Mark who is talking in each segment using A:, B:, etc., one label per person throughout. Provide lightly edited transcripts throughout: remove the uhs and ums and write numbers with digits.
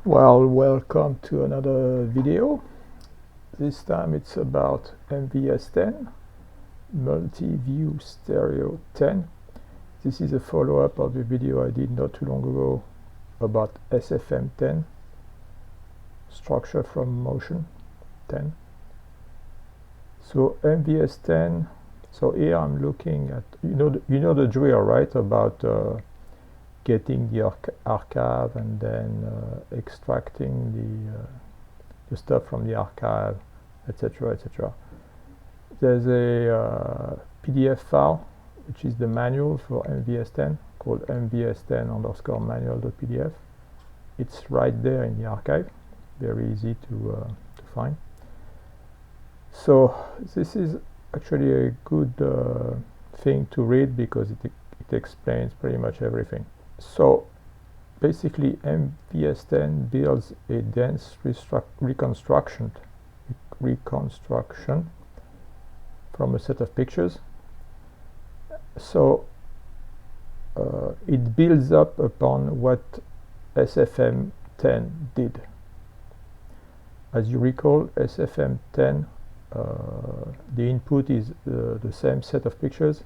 A: Well, welcome to another video. This time it's about MVS10, Multi-View Stereo 10. This is a follow-up of the video I did not too long ago about SFM10, Structure from Motion 10. So MVS10, so here I'm looking at, you know the drill, right, about getting the archive and then extracting the stuff from the archive, etc., etc. There's a PDF file which is the manual for MVS10 called MVS10 underscore manual.pdf. It's right there in the archive, very easy to find. So this is actually a good thing to read because it explains pretty much everything. So basically MVS10 builds a dense reconstruction from a set of pictures. So it builds up upon what SFM10 did. As you recall, SFM10, the input is the same set of pictures,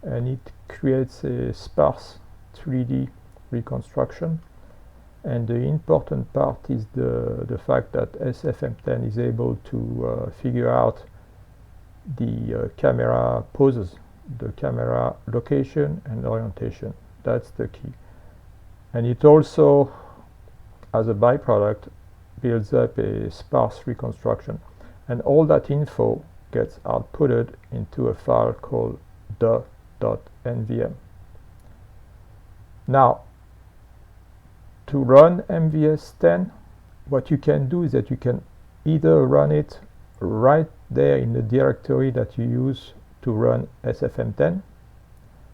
A: and it creates a sparse 3D reconstruction. And the important part is the fact that SFM10 is able to figure out the camera poses, the camera location and orientation. That's the key. And it also, as a byproduct, builds up a sparse reconstruction. And all that info gets outputted into a file called the.nvm. Now, to run MVS10, what you can do is that you can either run it right there in the directory that you use to run SFM10.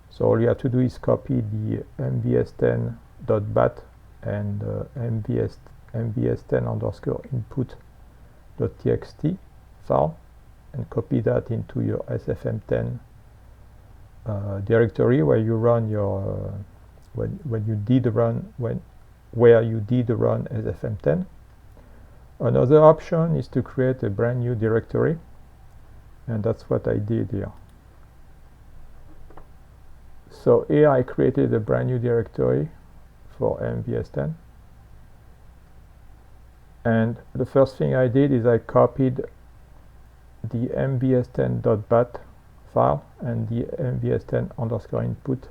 A: So all you have to do is copy the mvs10.bat and mvs10 underscore input.txt file and copy that into your SFM10 directory where you run your where you did run SFM10. Another option is to create a brand new directory, and that's what I did here. So here I created a brand new directory for MVS10, and the first thing I did is I copied the mvs10.bat file and the mvs10 underscore input.txt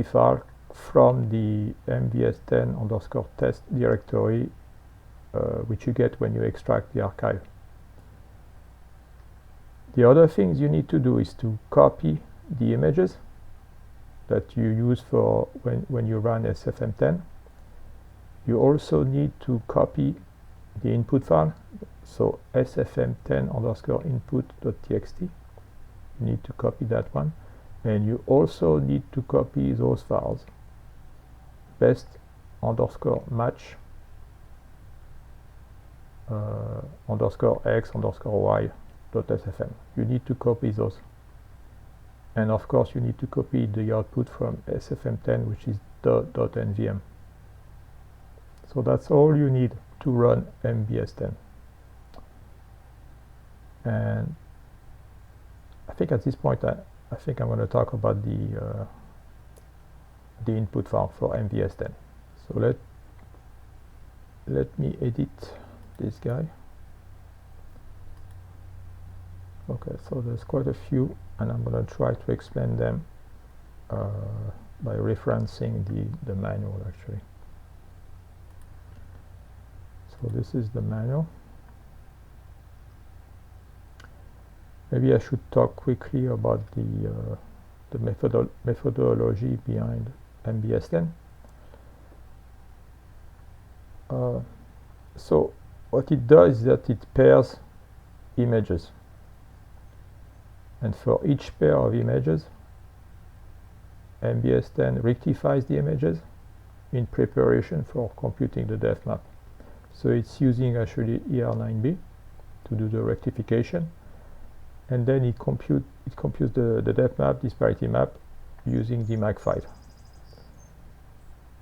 A: file from the mvs10 underscore test directory, which you get when you extract the archive. The other things you need to do is to copy the images that you use for when you run SFM10. You also need to copy the input file, so sfm10 underscore input.txt. You need to copy that one, and you also need to copy those files, best underscore match underscore x underscore y dot sfm. You need to copy those, and of course you need to copy the output from SFM10, which is the.nvm. So that's all you need to run MVS10. And I think at this point I think I'm going to talk about the input file for MVS10. So let me edit this guy. Okay, so there's quite a few, and I'm going to try to explain them by referencing the manual actually. So this is the manual. Maybe I should talk quickly about the methodology behind MVS10. So what it does is that it pairs images, and for each pair of images, MVS10 rectifies the images in preparation for computing the depth map. So it's using actually ER9B to do the rectification, and then it computes the depth map, disparity map, using the Mag5.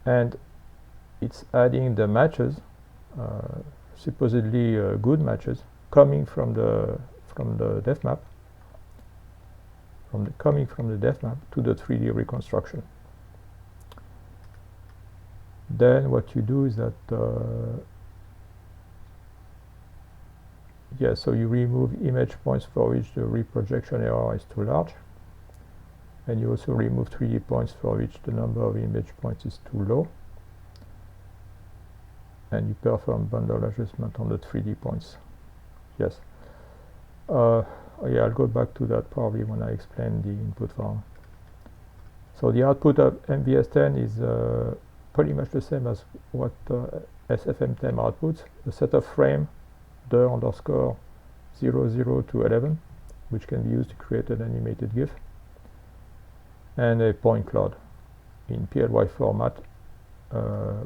A: And it's adding the matches, supposedly good matches, coming from the depth map, coming from the depth map to the 3D reconstruction. Then what you do is that so you remove image points for which the reprojection error is too large, and you also remove 3D points for which the number of image points is too low, and you perform bundle adjustment on the 3D points. Yes. Yeah, I'll go back to that probably when I explain the input file. So the output of MVS10 is pretty much the same as what SFM10 outputs: a set of frame the_00 to 11, which can be used to create an animated GIF, and a point cloud in PLY format,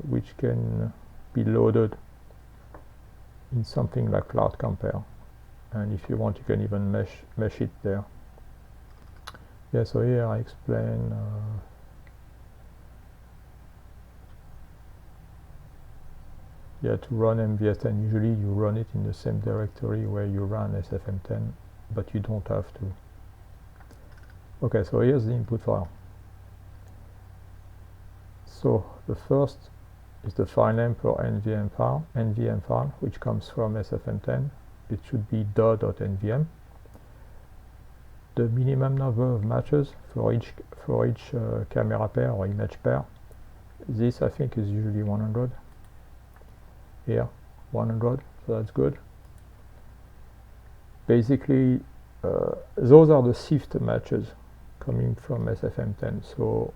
A: which can be loaded in something like Cloud Compare, and if you want you can even mesh it there. Yeah, so here I explain to run MVS10, usually you run it in the same directory where you run SFM10, but you don't have to. Okay, so here's the input file. So the first is the file name for NVM file, which comes from SFM10. It should be .nvm. The minimum number of matches for each camera pair or image pair. This I think is usually 100. Here 100, so that's good. Basically those are the SIFT matches coming from SFM10. So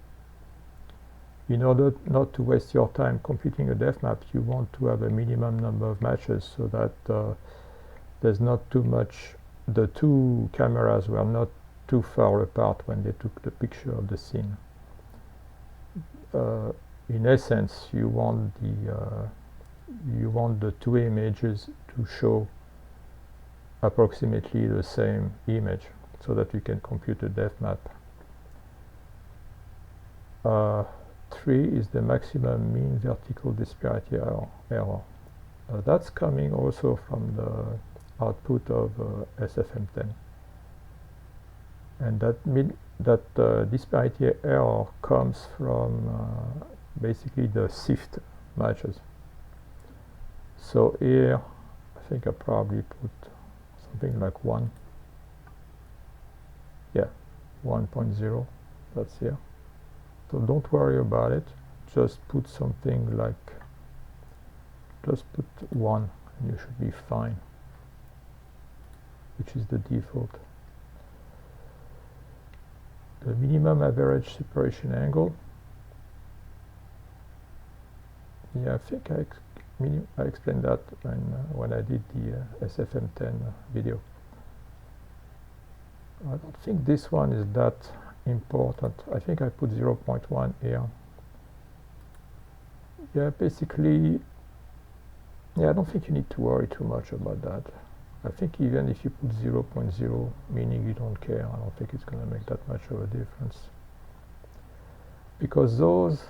A: in order not to waste your time computing a depth map, you want to have a minimum number of matches so that there's not too much, the two cameras were not too far apart when they took the picture of the scene. In essence, you want the two images to show approximately the same image so that you can compute a depth map. 3 is the maximum mean vertical disparity error. That's coming also from the output of SFM10, and that disparity error comes from basically the SIFT matches. So here I think I probably put something like 1. Yeah, 1.0, that's here. So don't worry about it, just put something like, just put 1 and you should be fine, which is the default. The minimum average separation angle, yeah, I think I explained that when I did the SFM10 video. I don't think this one is that important. I think I put 0.1 here. Yeah, basically, yeah, I don't think you need to worry too much about that. I think even if you put 0.0, meaning you don't care, I don't think it's going to make that much of a difference. Because those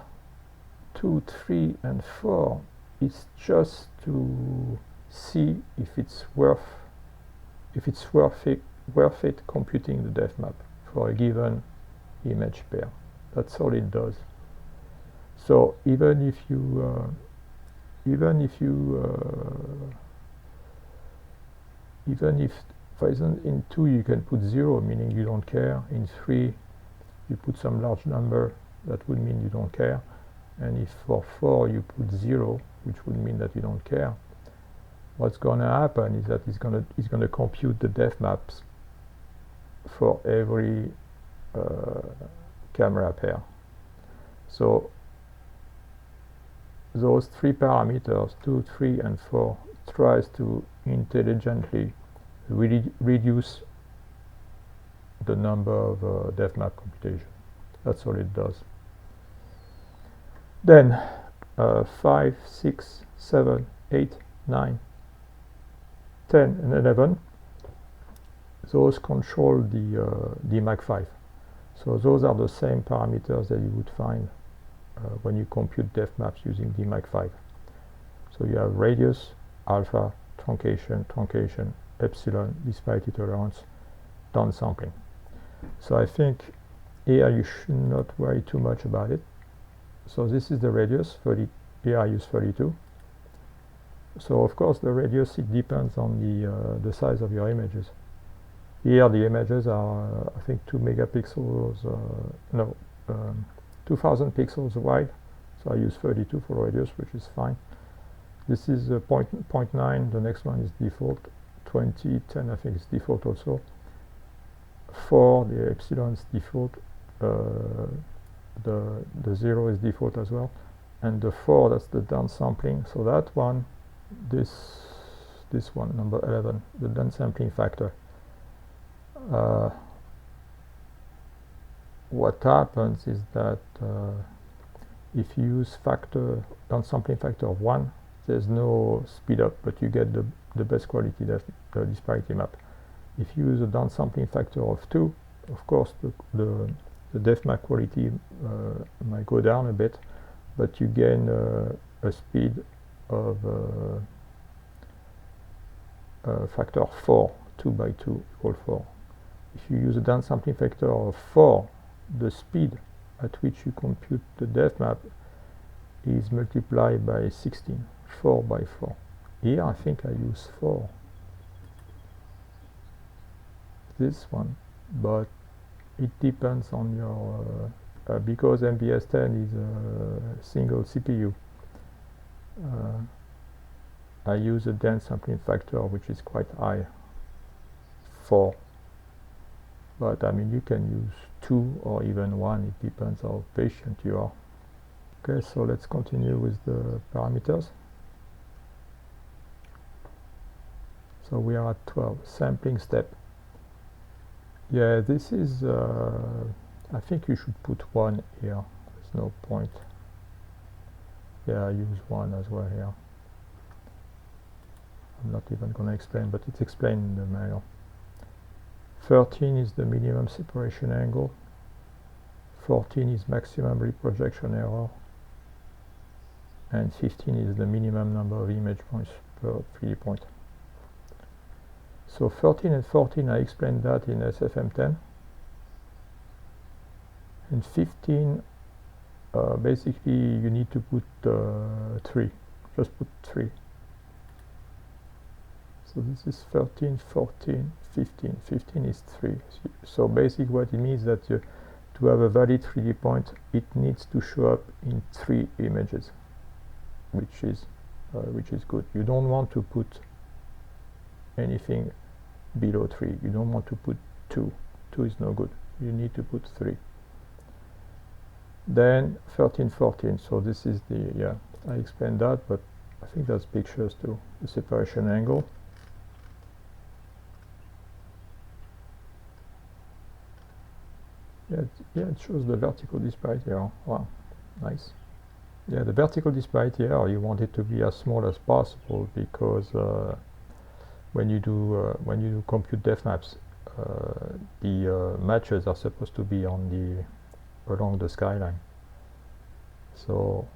A: 2, 3, and 4 is just to see if it's worth it computing the depth map for a given image pair. That's all it does. So even if for example in 2 you can put 0, meaning you don't care. In 3 you put some large number, that would mean you don't care. And if for 4 you put 0, which would mean that you don't care, what's going to happen is that it's going to compute the depth maps for every camera pair. So those 3 parameters, 2, 3, and 4, tries to intelligently reduce the number of depth map computation. That's all it does. Then 5, 6, 7, 8, 9, 10, and 11, those control the Mag5. So those are the same parameters that you would find when you compute depth maps using DMAC5. So you have radius, alpha, truncation, epsilon, disparity tolerance, downsampling. So I think here you should not worry too much about it. So this is the radius, 30, here I use 32. So of course the radius, it depends on the size of your images. Here the images are, I think, 2 megapixels, 2000 pixels wide. So I use 32 for radius, which is fine. This is 0.9, the next one is default, 20, 10 I think is default also. 4, the epsilon is default, the 0 is default as well. And the 4, that's the downsampling. So that one, this one, number 11, the downsampling factor. What happens is that if you use downsampling factor of 1, there's no speed up, but you get the best quality, that's the disparity map. If you use a downsampling factor of 2, of course the depth map quality might go down a bit, but you gain a speed of factor 4, 2 by 2 equals 4. If you use a downsampling factor of 4, the speed at which you compute the depth map is multiplied by 16, 4 by 4. Here I think I use 4, this one, but it depends on your, because MVS10 is a single CPU, I use a downsampling factor which is quite high, 4. But I mean, you can use 2 or even 1, it depends how patient you are. Okay, so let's continue with the parameters. So we are at 12, sampling step. Yeah, this is, I think you should put 1 here, there's no point. Yeah, I use 1 as well here. I'm not even going to explain, but it's explained in the manual. 13 is the minimum separation angle. 14 is maximum reprojection error. And 15 is the minimum number of image points per 3D point. So 13 and 14, I explained that in SFM10. And 15, basically you need to put 3. Just put 3. So this is 13, 14, 15. 15 is 3. So basically what it means that to have a valid 3D point, it needs to show up in 3 images, which is good. You don't want to put anything below 3. You don't want to put 2. 2 is no good. You need to put 3. Then 13, 14. So this is the, yeah, I explained that, but I think that's pictures too. The separation angle. Yeah, it shows the vertical disparity error. Wow, nice. Yeah, the vertical disparity error, you want it to be as small as possible, because when you do compute depth maps, the matches are supposed to be on along the skyline. So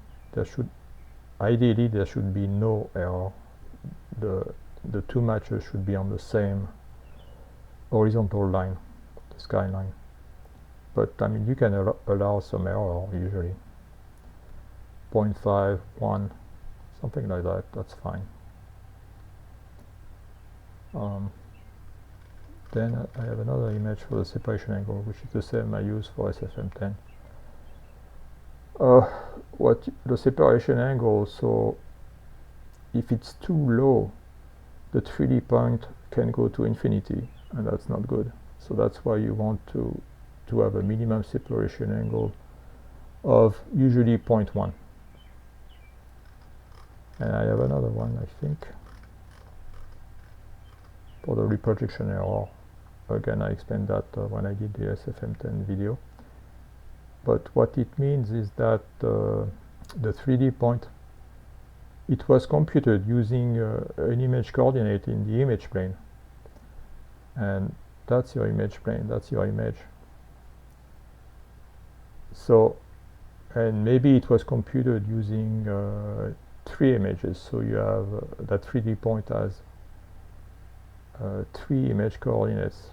A: ideally there should be no error. The 2 matches should be on the same horizontal line, the skyline. But I mean, you can allow some error usually. 0.5, 1, something like that, that's fine. Then I have another image for the separation angle, which is the same I use for SFM10. What the separation angle, so if it's too low, the 3D point can go to infinity, and that's not good. So that's why you want to have a minimum separation angle of usually 0.1. And I have another one, I think, for the reprojection error. Again, I explained that when I did the SFM10 video. But what it means is that the 3D point, it was computed using an image coordinate in the image plane. And that's your image plane, that's your image. So, and maybe it was computed using 3 images, so you have that 3D point has 3 image coordinates,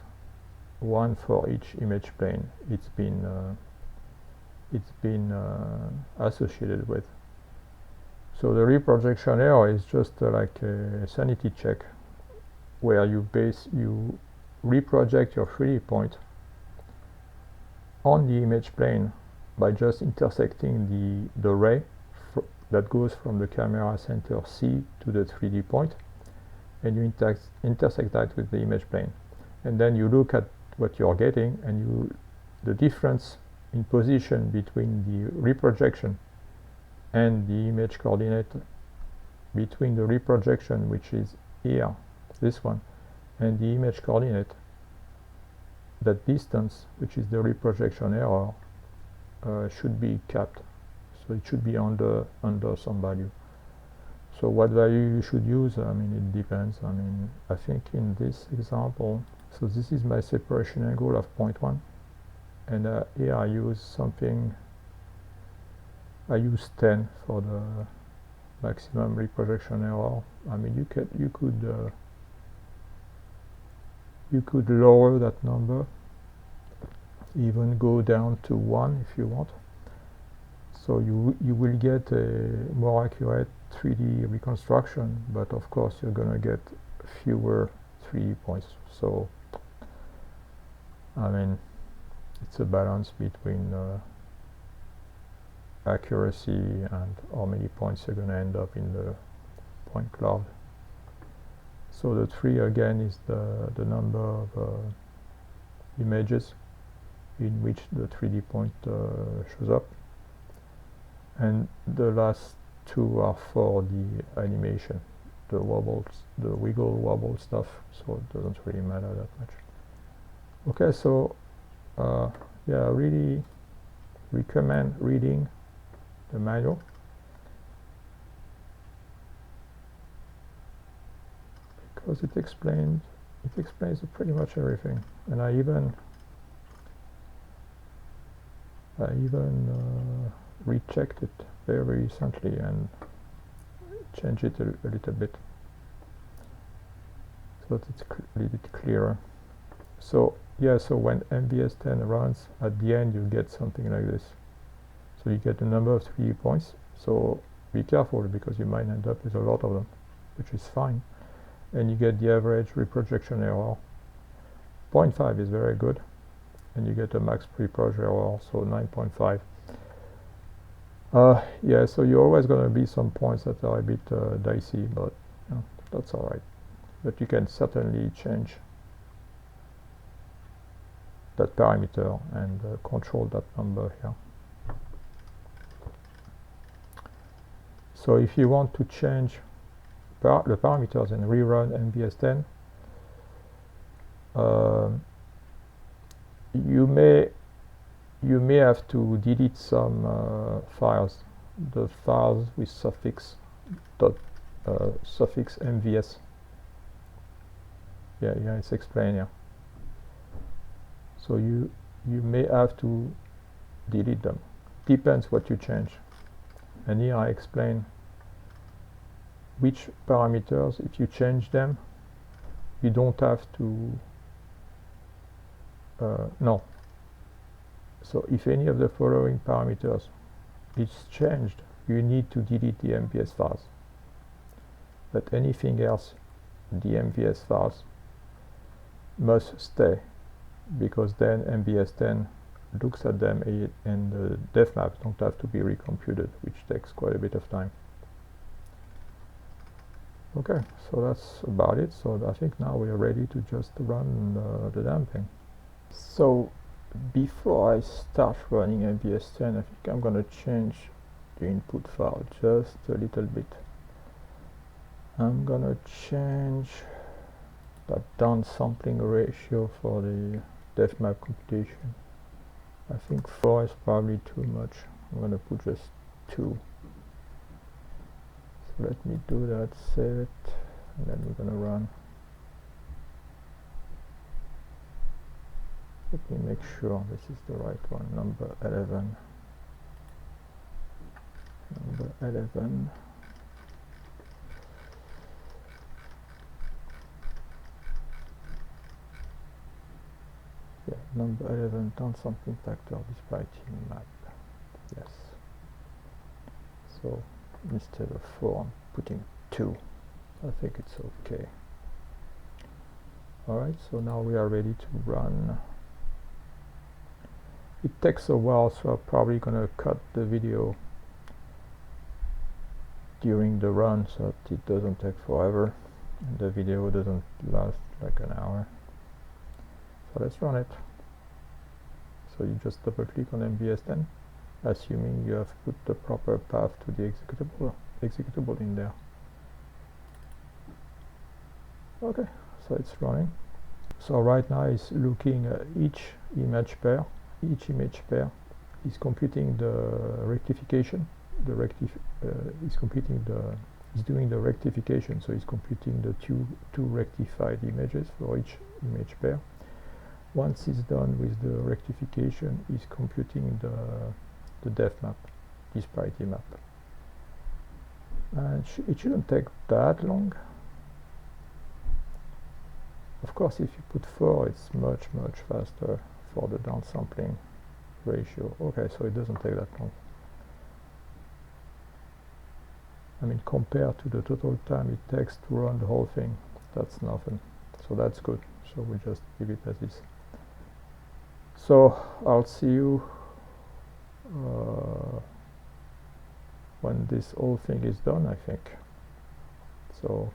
A: one for each image plane it's been associated with. So the reprojection error is just like a sanity check, where you reproject your 3D point on the image plane by just intersecting the ray that goes from the camera center C to the 3D point, and you intersect that with the image plane, and then you look at what you're getting, and the difference in position between the reprojection and the image coordinate, between the reprojection, which is here, this one, and the image coordinate, that distance, which is the reprojection error, should be capped, so it should be under some value. So what value you should use, I mean, it depends. I mean, I think in this example, so this is my separation angle of 0.1, and here I use 10 for the maximum reprojection error. I mean, you could lower that number, even go down to 1 if you want. So you will get a more accurate 3D reconstruction, but of course you're gonna get fewer 3D points. So I mean, it's a balance between accuracy and how many points you're gonna end up in the point cloud. So the 3 again is the number of images in which the 3D point shows up, and the last 2 are for the animation, the wobbles, the wiggle wobble stuff, so it doesn't really matter that much. Okay, so yeah, I really recommend reading the manual, because it explains pretty much everything. And I even rechecked it very recently and changed it a little bit so that it's a little bit clearer. So yeah, so when MVS10 runs, at the end you get something like this. So you get a number of 3D points, so be careful because you might end up with a lot of them, which is fine. And you get the average reprojection error. 0.5 is very good, and you get a max reproj error, so 9.5. Yeah, so you're always going to be some points that are a bit dicey, but you know, that's all right. But you can certainly change that parameter and control that number here. So if you want to change the parameters and rerun MVS10, you may have to delete some files, the files with suffix MVS. Yeah, it's explained here. So you may have to delete them. Depends what you change. And here I explain which parameters, if you change them, you don't have to no. So if any of the following parameters is changed, you need to delete the MVS files. But anything else, the MVS files must stay, because then MVS10 looks at them and the def maps don't have to be recomputed, which takes quite a bit of time. Okay, so that's about it. So I think now we are ready to just run the damn thing. So before I start running MVS10, I think I'm going to change the input file just a little bit. I'm going to change that downsampling ratio for the def map computation. I think 4 is probably too much. I'm going to put just 2. So let me do that, save it, and then we're going to run. Let me make sure this is the right one, number 11. 11. Yeah, number 11, downsampling factor despite map. Yes. So instead of 4, I'm putting 2. I think it's okay. Alright, so now we are ready to run. It takes a while, so I'm probably gonna cut the video during the run so that it doesn't take forever and the video doesn't last like an hour. So let's run it. So you just double click on MVS10, assuming you have put the proper path to the executable in there. Okay, so it's running. So right now it's looking at each image pair. Each image pair is computing the rectification. Is doing the rectification. So it's computing the two rectified images for each image pair. Once it's done with the rectification, it's computing the depth map, disparity map. And it shouldn't take that long. Of course, if you put 4, it's much faster for the downsampling ratio. Okay, so it doesn't take that long. I mean, compared to the total time it takes to run the whole thing, that's nothing. So that's good. So we just leave it as is. So I'll see you when this whole thing is done, I think. So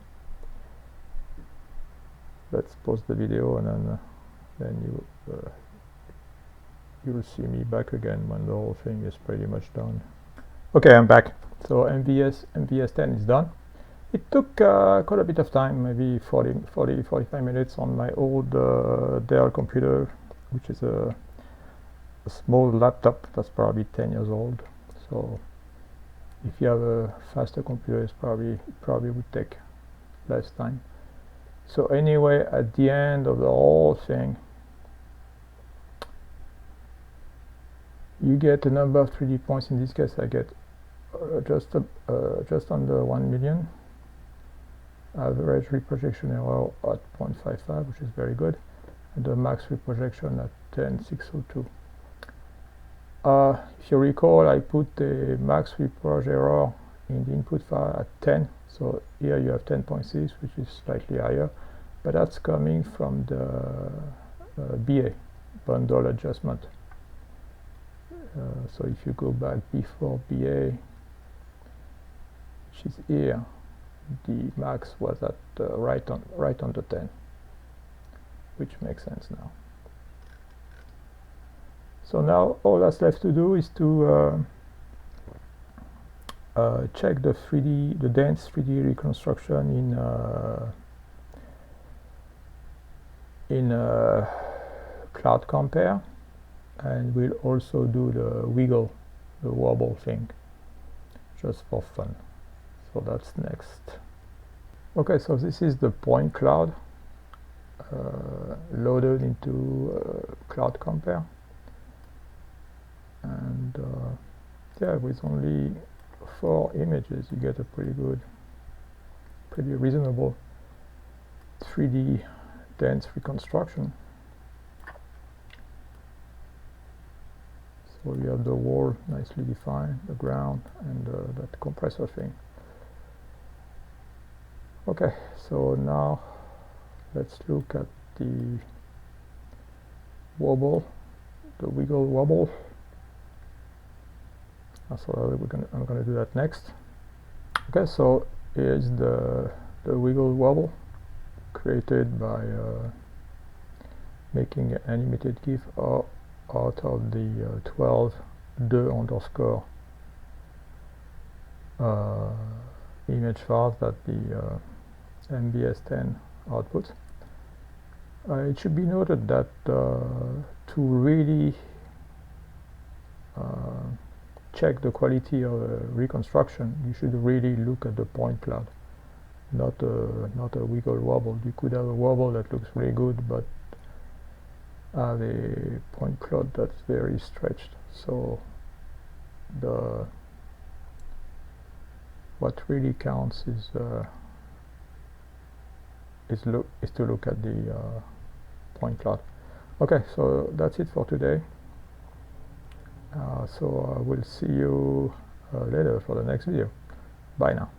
A: let's pause the video, and then you'll see me back again when the whole thing is pretty much done. Okay, I'm back. So MVS10 is done. It took quite a bit of time, maybe 45 minutes on my old Dell computer, which is a small laptop that's probably 10 years old. So if you have a faster computer, it probably would take less time. So anyway, at the end of the whole thing, you get a number of 3D points. In this case, I get just under 1 million. Average reprojection error at 0.55, which is very good, and the max reprojection at 10,602. If you recall, I put the max reproj error in the input file at 10, so here you have 10.6, which is slightly higher, but that's coming from the BA, bundle adjustment. So if you go back before BA, which is here, the max was at right on the 10, which makes sense now. So now all that's left to do is to check the dense 3D reconstruction in Cloud Compare, and we'll also do the wobble thing, just for fun. So that's next. Okay, so this is the point cloud loaded into Cloud Compare, and yeah, with only 4 images, you get a pretty reasonable 3D dense reconstruction. So you have the wall nicely defined, the ground, and that compressor thing. Okay, so now let's look at the wobble, the wiggle wobble. So I'm gonna do that next. Okay, so here's the wiggle wobble created by making an animated GIF out of the 12 de underscore image files that the MVS10 outputs. It should be noted that to really check the quality of a reconstruction, you should really look at the point cloud, not a wiggle wobble. You could have a wobble that looks really good, but have a point cloud that's very stretched. So what really counts is to look at the point cloud. Okay, so that's it for today. So we'll see you later for the next video. Bye now.